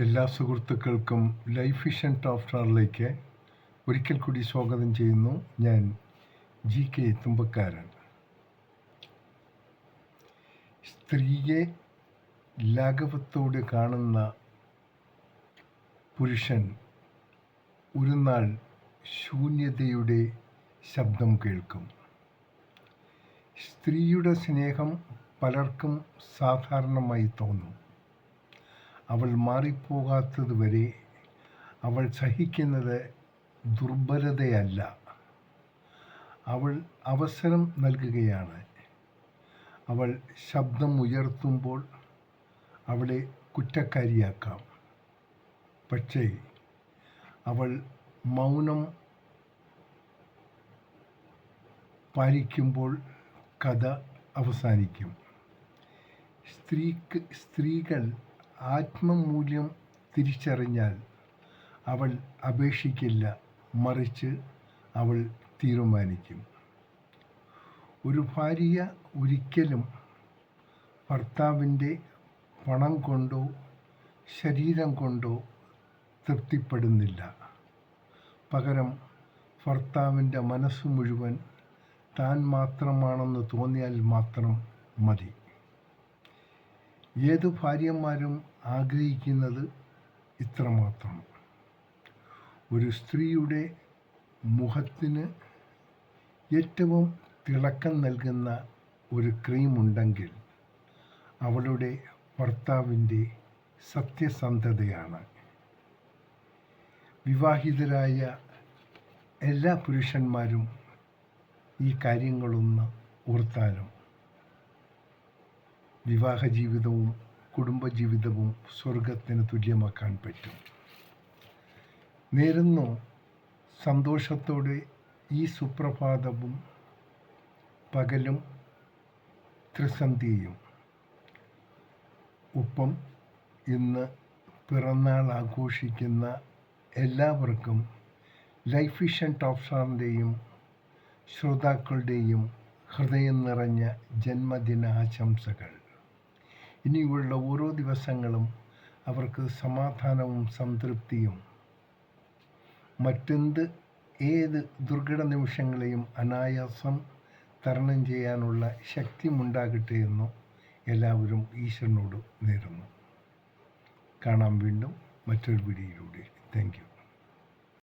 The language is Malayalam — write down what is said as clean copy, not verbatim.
എല്ലാ സുഹൃത്തുക്കൾക്കും ലൈഫ് വിഷൻ ടോപ്പ് സ്റ്റാറിലേക്ക് ഒരിക്കൽ കൂടി സ്വാഗതം ചെയ്യുന്നു. ഞാൻ GK തുമ്പക്കാരൻ. സ്ത്രീയെ ലാഘവത്തോടെ കാണുന്ന പുരുഷൻ ഒരു നാൾ ശൂന്യതയുടെ ശബ്ദം കേൾക്കും. സ്ത്രീയുടെ സ്നേഹം പലർക്കും സാധാരണമായി തോന്നും. അവൾ മാറിപ്പോകാത്തതുവരെ അവൾ സഹിക്കുന്നത് ദുർബലതയല്ല, അവൾ അവസരം നൽകുകയാണ്. അവൾ ശബ്ദം ഉയർത്തുമ്പോൾ അവളെ കുറ്റക്കാരിയാക്കാം. പക്ഷേ അവൾ മൗനം പാലിക്കുമ്പോൾ കഥ അവസാനിക്കും. സ്ത്രീകൾ ആത്മമൂല്യം തിരിച്ചറിഞ്ഞാൽ അവൾ അപേക്ഷിക്കില്ല, മറിച്ച് അവൾ തീരുമാനിക്കും. ഒരു ഭാര്യ ഒരിക്കലും ഭർത്താവിൻ്റെ പണം കൊണ്ടോ ശരീരം കൊണ്ടോ തൃപ്തിപ്പെടുന്നില്ല. പകരം ഭർത്താവിൻ്റെ മനസ്സ് മുഴുവൻ താൻ മാത്രമാണെന്ന് തോന്നിയാൽ മാത്രം മതി. ഏതു ഭാര്യമാരും ആഗ്രഹിക്കുന്നത് ഇത്രമാത്രം. ഒരു സ്ത്രീയുടെ മുഖത്തിന് ഏറ്റവും തിളക്കം നൽകുന്ന ഒരു ക്രീമുണ്ടെങ്കിൽ അവളുടെ ഭർത്താവിൻ്റെ സത്യസന്ധതയാണ്. വിവാഹിതരായ എല്ലാ പുരുഷന്മാരും ഈ കാര്യങ്ങളൊന്ന് ഓർത്താലും വിവാഹ ജീവിതവും കുടുംബജീവിതവും സ്വർഗത്തിന് തുല്യമാക്കാൻ പറ്റും. നേരുന്നു സന്തോഷത്തോടെ ഈ സുപ്രഭാതവും പകലും ത്രിസന്ധിയും. ഒപ്പം ഇന്ന് പിറന്നാൾ ആഘോഷിക്കുന്ന എല്ലാവർക്കും ലൈഫ് വിഷൻ ടോപ്പ് സ്റ്റാറിൻ്റെയും ശ്രോതാക്കളുടെയും ഹൃദയം നിറഞ്ഞ ജന്മദിന ആശംസകൾ. ഇനിയുള്ള ഓരോ ദിവസങ്ങളും അവർക്ക് സമാധാനവും സംതൃപ്തിയും ഏത് ദുർഘട നിമിഷങ്ങളെയും അനായാസം തരണം ചെയ്യാനുള്ള ശക്തിയുമുണ്ടാകട്ടെ എന്ന് എല്ലാവരും ഈശ്വരനോട് നേരുന്നു. കാണാം വീണ്ടും മറ്റൊരു വീഡിയോയിലൂടെ. Thank you.